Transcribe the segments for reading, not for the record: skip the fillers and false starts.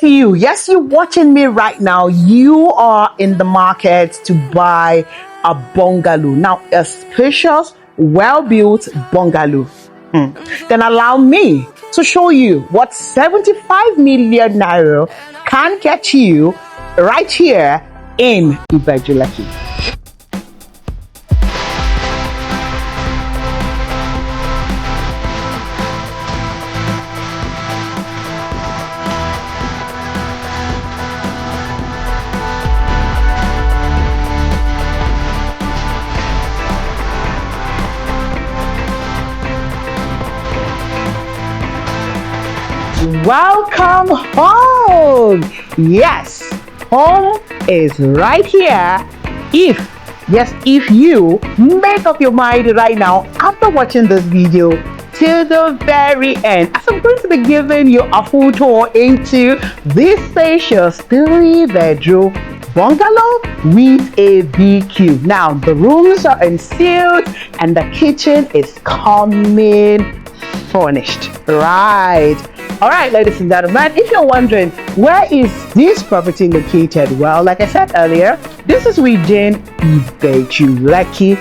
yes, you watching me right now, you are in the market to buy a bungalow. Now, a spacious, well-built bungalow. Then allow me to show you what 75 million naira can get you right here in Ibeju Lekki. Welcome home. Yes, home is right here if you make up your mind right now after watching this video till the very end, as I'm going to be giving you a full tour into this spacious 3-bedroom bungalow with a BQ. Now the rooms are unsealed and the kitchen is coming furnished. All right, ladies and gentlemen, if you're wondering where is this property located, well, like I said earlier, this is within Ibeju Lekki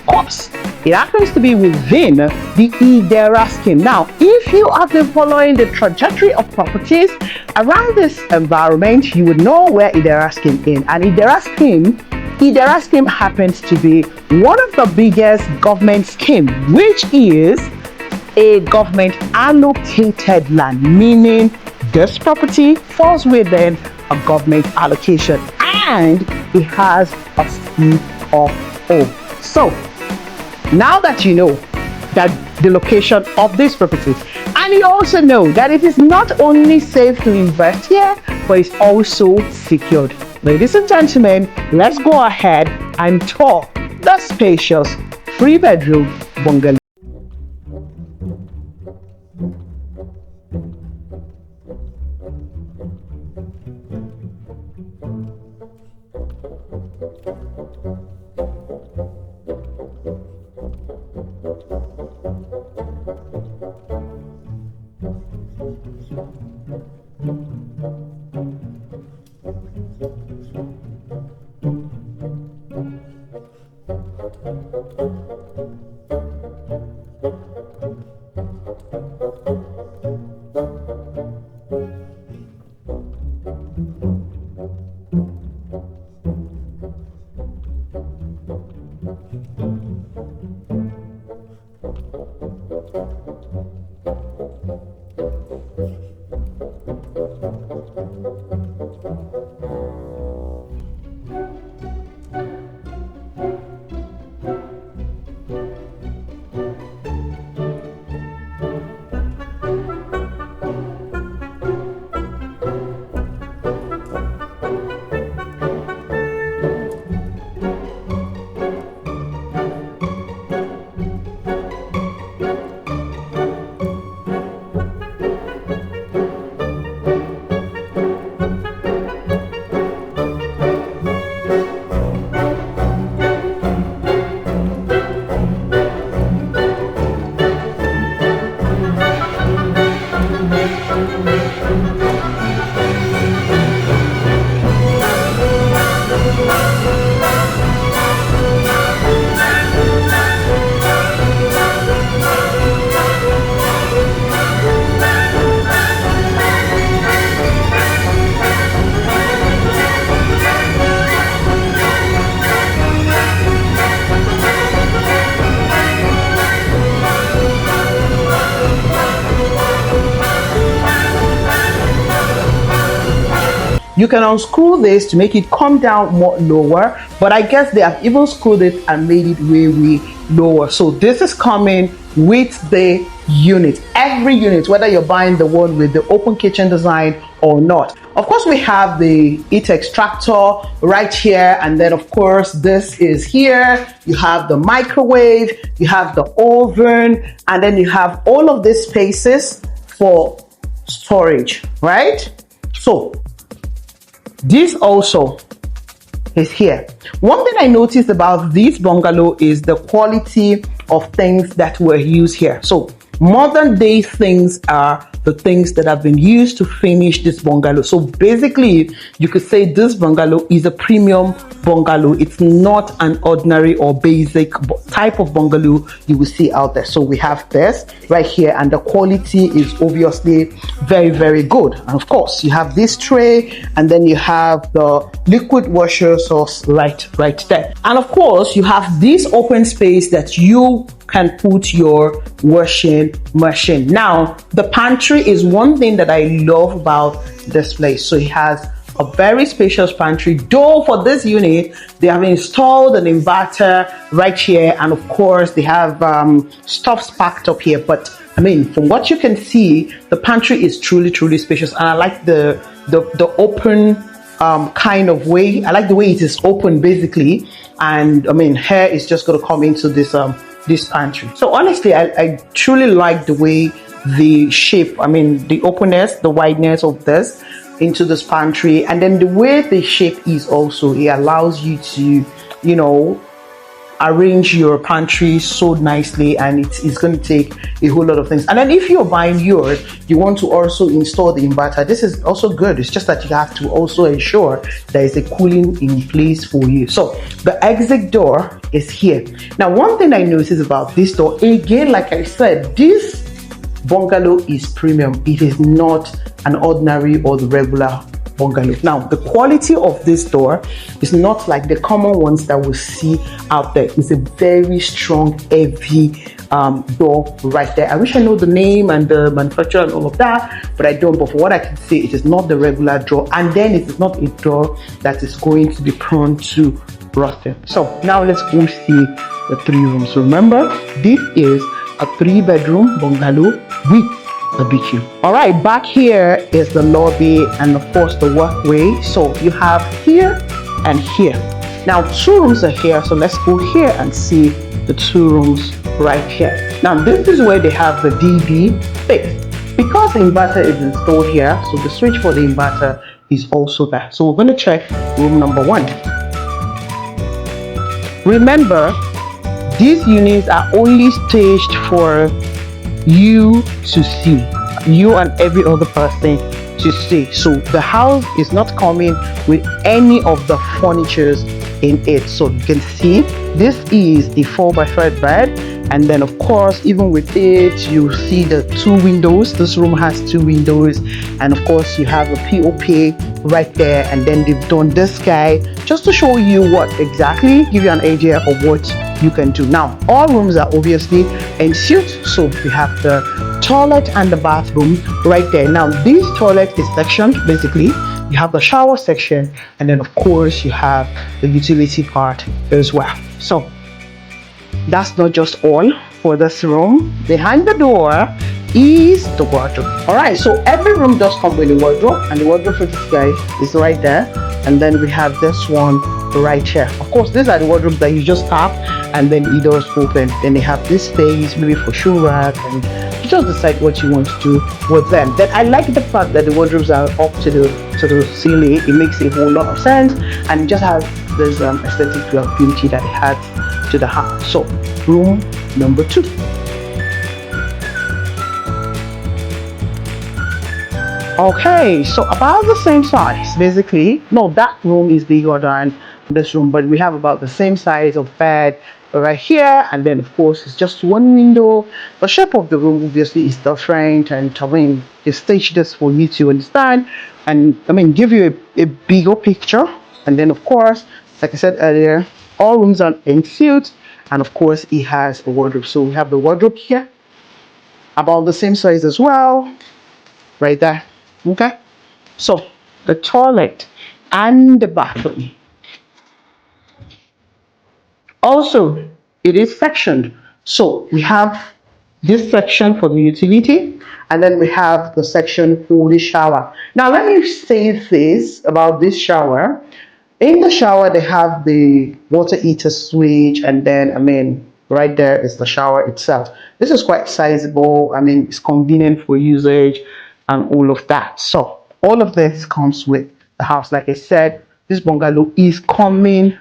Corps. It happens to be within the Idera scheme. Now, if you have been following the trajectory of properties around this environment, you would know where Idera scheme is. And Idera scheme happens to be one of the biggest government schemes, which is a government allocated land, meaning this property falls within a government allocation and it has a CFO. So now that you know that the location of this property, and you also know that it is not only safe to invest here, but it's also secured. Ladies and gentlemen, let's go ahead and tour the spacious 3-bedroom bungalow. You can unscrew this to make it come down more lower, but I guess they have even screwed it and made it way lower. So this is coming with the unit. Every unit, whether you're buying the one with the open kitchen design or not. Of course, we have the heat extractor right here, and then of course this is here. You have the microwave, you have the oven, and then you have all of these spaces for storage, right? So this also is here. One thing I noticed about this bungalow is the quality of things that were used here. So modern day things are the things that have been used to finish this bungalow. So basically, you could say this bungalow is a premium bungalow. It's not an ordinary or basic type of bungalow you will see out there. So we have this right here, and the quality is obviously very, very good. And of course, you have this tray, and then you have the liquid washer source right there. And of course, you have this open space that you can put your washing machine. Now, the pantry is one thing that I love about this place. So it has a very spacious pantry, though for this unit they have installed an inverter right here, and of course they have stuff packed up here. But I mean, from what you can see, the pantry is truly spacious, and I like the open kind of way. I like the way it is open basically, and I mean, hair is just going to come into this pantry. So honestly, I truly like the way the shape, I mean the openness, the wideness of this into this pantry, and then the way the shape is also, it allows you to, you know, arrange your pantry so nicely, and it's going to take a whole lot of things. And then if you're buying yours, you want to also install the inverter. This is also good. It's just that you have to also ensure there is a cooling in place for you. So the exit door is here. Now, one thing I noticed about this door, again, like I said, this bungalow is premium. It is not an ordinary or the regular bungalow. Now, the quality of this door is not like the common ones that we see out there. It's a very strong, heavy door right there. I wish I know the name and the manufacturer and all of that, but I don't. But for what I can say, it is not the regular door, and then it is not a door that is going to be prone to rusting. So now let's go see the 3 rooms. So remember, this is a 3-bedroom bungalow with a beach. All right, back here is the lobby and of course the walkway. So you have here and here. Now 2 rooms are here, so let's go here and see the 2 rooms right here. Now this is where they have the DB fixed. Because the inverter is installed here, so the switch for the inverter is also there. So we're going to check room number 1. Remember, these units are only staged for you to see, you and every other person to see. So the house is not coming with any of the furnitures in it. So you can see this is a 4x5 bed, and then of course, even with it, you see the 2 windows. This room has 2 windows, and of course you have a POP right there, and then they've done this guy just to show you what exactly, give you an idea of what you can do. Now all rooms are obviously en suite, so we have the toilet and the bathroom right there. Now this toilet is sectioned. Basically, you have the shower section, and then of course you have the utility part as well. So that's not just all for this room. Behind the door is the wardrobe. All right, so every room does come with a wardrobe, and the wardrobe for this guy is right there, and then we have this one right here. Of course, these are the wardrobes that you just tap and then it does open. Then they have this space maybe for shoe rack, and you just decide what you want to do with them. Then I like the fact that the wardrobes are up to the ceiling. It makes a whole lot of sense, and it just has this aesthetic beauty that it adds to the house. So room number 2. Okay, so about the same size basically. No, that room is bigger than this room, but we have about the same size of bed right here, and then of course it's just 1 window. The shape of the room obviously is different, and I mean they staged this for you to understand, and I mean give you a bigger picture. And then of course, like I said earlier, all rooms are en suite, and of course it has a wardrobe. So we have the wardrobe here, about the same size as well, right there. Okay, so the toilet and the bathroom also, it is sectioned. So we have this section for the utility, and then we have the section for the shower. Now let me say this about this shower. In the shower they have the water heater switch, and then I mean right there is the shower itself. This is quite sizable. I mean it's convenient for usage and all of that. So all of this comes with the house. Like I said, this bungalow is coming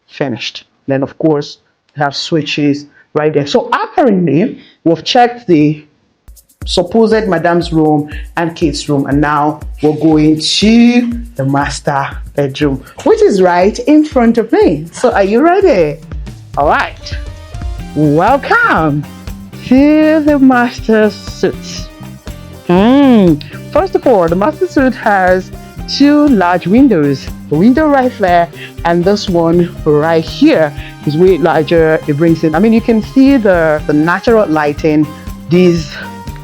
finished. Then of course we have switches right there. So apparently we've checked the supposed madam's room and kids room, and now we're going to the master bedroom, which is right in front of me. So are you ready? All right, welcome to the master suite. First of all, the master suite has two large windows, the window right there and this one right here is way larger. It brings in, I mean, you can see the natural lighting these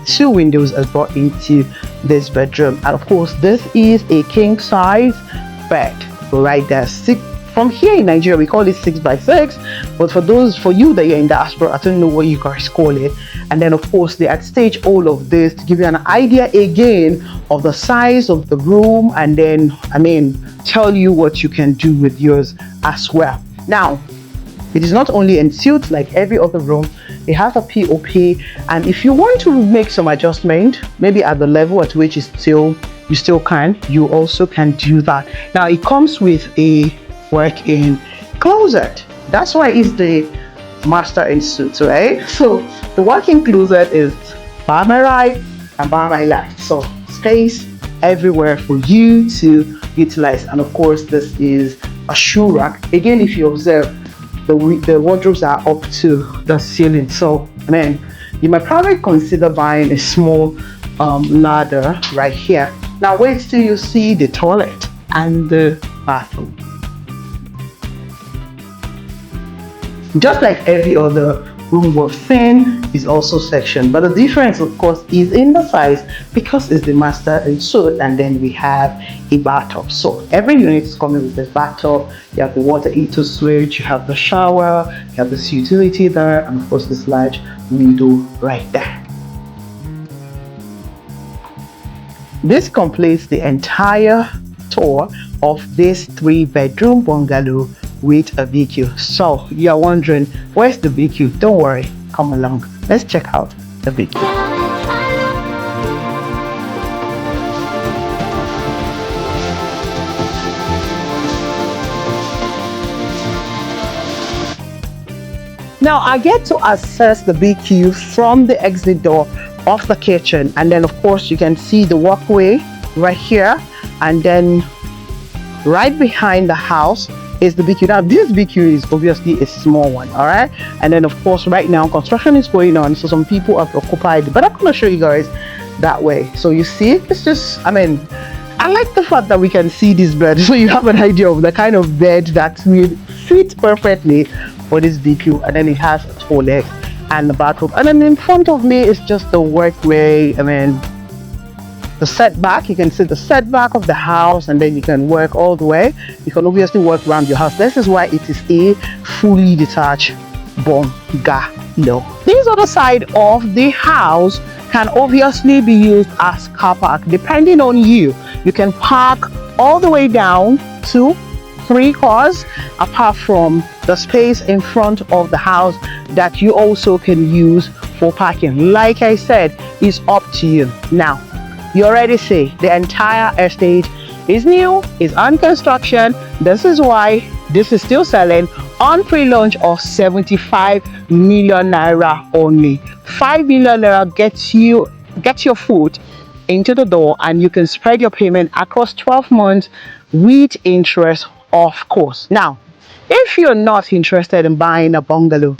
two windows are brought into this bedroom. And of course, this is a king size bed right there. From here in Nigeria, we call it 6x6, but for you that you're in diaspora, I don't know what you guys call it. And then of course they had staged all of this to give you an idea again of the size of the room, and then tell you what you can do with yours as well. Now, it is not only ensuite like every other room, it has a POP, and if you want to make some adjustment, maybe at the level at which you still can, you also can do that. Now it comes with a work-in closet. That's why it's the master ensuite, right? So the work-in closet is by my right and by my left, so space everywhere for you to utilize. And of course, this is a shoe rack. Again, if you observe, the wardrobes are up to the ceiling, so you might probably consider buying a small ladder right here. Now wait till you see the toilet and the bathroom. Just like every other room we've seen, is also sectioned, but the difference of course is in the size, because it's the master ensuite, and then we have a bathtub. So every unit is coming with this bathtub. You have the water heater switch, you have the shower, you have this utility there, and of course this large window right there. This completes the entire tour of this 3-bedroom bungalow with a VQ. So you're wondering, where's the VQ? Don't worry, come along, let's check out the VQ. Now I get to access the VQ from the exit door of the kitchen, and then of course you can see the walkway right here, and then right behind the house is the BQ. Now this BQ is obviously a small one, all right, and then of course right now construction is going on, so some people are occupied, but I'm gonna show you guys that way. So you see, it's just, I like the fact that we can see this bed, so you have an idea of the kind of bed that will fit perfectly for this BQ. And then it has a toilet and the bathroom, and then in front of me is just the workway. The setback, you can see the setback of the house, and then you can work all the way. You can obviously work around your house. This is why it is a fully detached bungalow. This other side of the house can obviously be used as car park, depending on you. You can park all the way down to 3 cars, apart from the space in front of the house that you also can use for parking. Like I said, it's up to you. Now you already see the entire estate is new, is on construction. This is why this is still selling on pre-launch of 75 million naira only. 5 million naira gets your foot into the door, and you can spread your payment across 12 months with interest, of course. Now, if you're not interested in buying a bungalow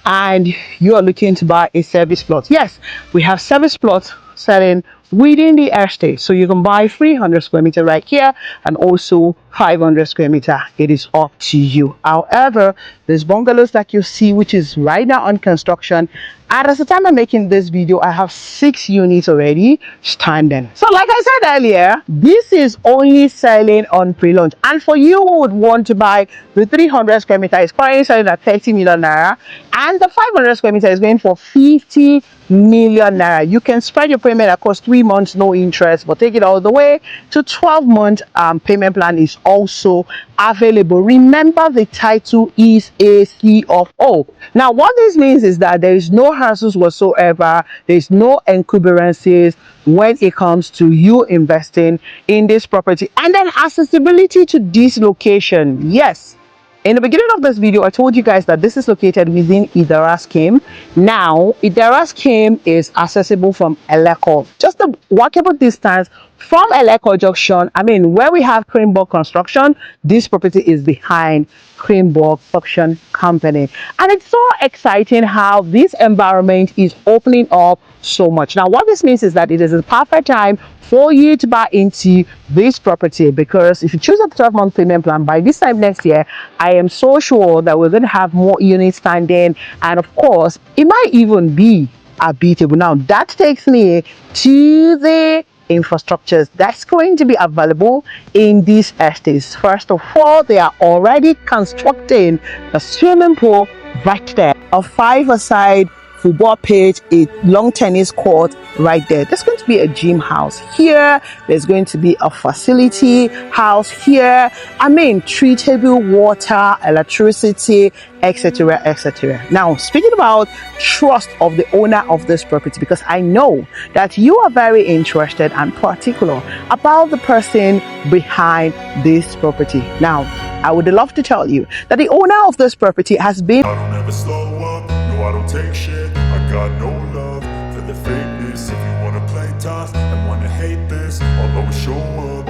and you are looking to buy a service plot, yes, we have service plots selling within the estate, so you can buy 300 square meter right here and also 500 square meter. It is up to you. However, there's bungalows that you see which is right now on construction, and at the time I'm making this video I have 6 units already standing. So like I said earlier, this is only selling on pre-launch, and for you who would want to buy the 300 square meter, is currently selling at 30 million naira, and the 500 square meter is going for 50 million naira. You can spread your payment across 3 months, no interest, but take it all the way to 12 month payment plan is also available. Remember, the title is a C of O. Now what this means is that there is no hassles whatsoever, there's no encumbrances when it comes to you investing in this property. And then accessibility to this location, yes, In the beginning of this video, I told you guys that this is located within Idera scheme. Now, Idera scheme is accessible from Eleko, just a walkable distance from Eleko Junction. I mean, where we have Cranborg Construction, this property is behind Cranborg Construction Company. And it's so exciting how this environment is opening up so much. Now, what this means is that it is a perfect time for you to buy into this property, because if you choose a 12-month payment plan, by this time next year, I am so sure that we're going to have more units standing, and of course it might even be habitable. Now that takes me to the infrastructures that's going to be available in these estates. First of all, they are already constructing a swimming pool right there, a 5-a-side football pitch, a long tennis court right there. There's going to be a gym house here. There's going to be a facility house here. I mean, treatable water, electricity, etc., etc. Now, speaking about trust of the owner of this property, because I know that you are very interested and particular about the person behind this property. Now, I would love to tell you that the owner of this property has been... I don't ever slow up, no I don't take shit. I got no love for the fakeness. If you wanna play tough and wanna hate this, I'll always show up.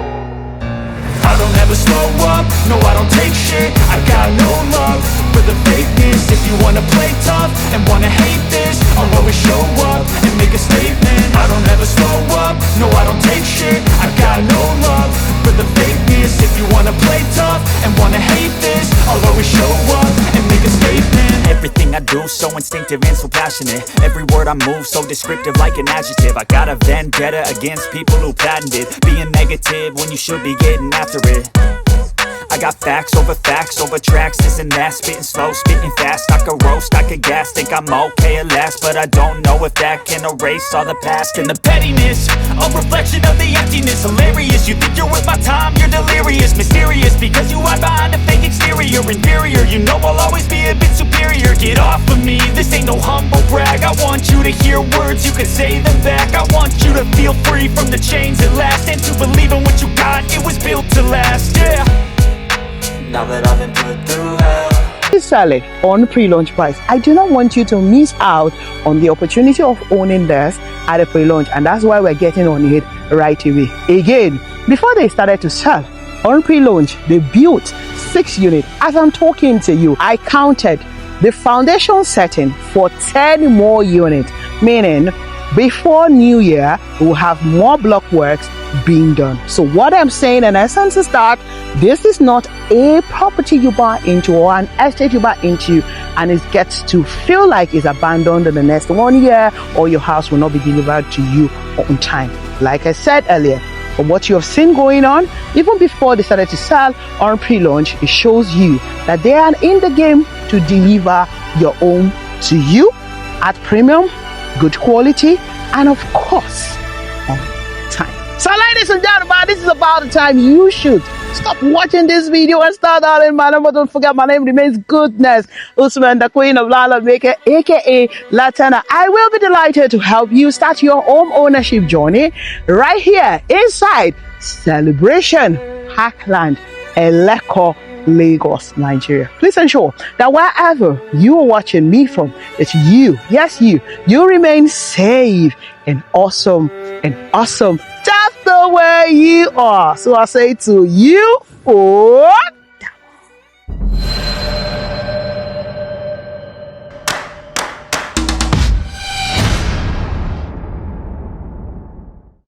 I don't ever slow up, no I don't take shit. I got no love for the fakeness. If you wanna play tough and wanna hate this, I'll always show up and make a statement. I don't ever slow up, no I don't take shit. I got no love for the fakeness. If you wanna play tough and wanna hate this, I'll always show up and make a statement. Everything I do so instinctive and so passionate. Every word I move so descriptive like an adjective. I got a vendetta against people who patented being negative when you should be getting after it. I got facts over tracks, this and that. Spitting slow, spitting fast. I could roast, I could gas. Think I'm okay at last, but I don't know if that can erase all the past. And the pettiness, a reflection of the emptiness. Hilarious, you think you're worth my time, you're delirious. Mysterious, because you hide behind a fake exterior. Inferior, you know I'll always be a bit superior. Get off of me, this ain't no humble brag. I want you to hear words, you can say them back. I want you to feel free from the chains at last, and to believe in what you got, it was built to last, yeah. Now that I've been put through hell, sell it on pre-launch price. I do not want you to miss out on the opportunity of owning this at a pre-launch, and that's why we're getting on it right away. Again, before they started to sell on pre-launch, they built 6 units. As I'm talking to you, I counted the foundation setting for 10 more units, meaning before New Year we'll have more block works being done. So what I'm saying in essence is that this is not a property you buy into or an estate you buy into and it gets to feel like it's abandoned in the next 1 year, or your house will not be delivered to you on time. Like I said earlier, from what you have seen going on, even before they started to sell on pre-launch, it shows you that they are in the game to deliver your own to you at premium, good quality, and of course on time. So ladies and gentlemen, this is about the time you should stop watching this video and start dialing my number. Don't forget, my name remains Goodness Usman, the queen of landlord maker, aka Latana. I will be delighted to help you start your home ownership journey right here inside Celebration Parkland Eleko, Lagos, Nigeria. Please ensure that wherever you are watching me from, that you, yes you remain safe and awesome just the way you are. So I say to you, what?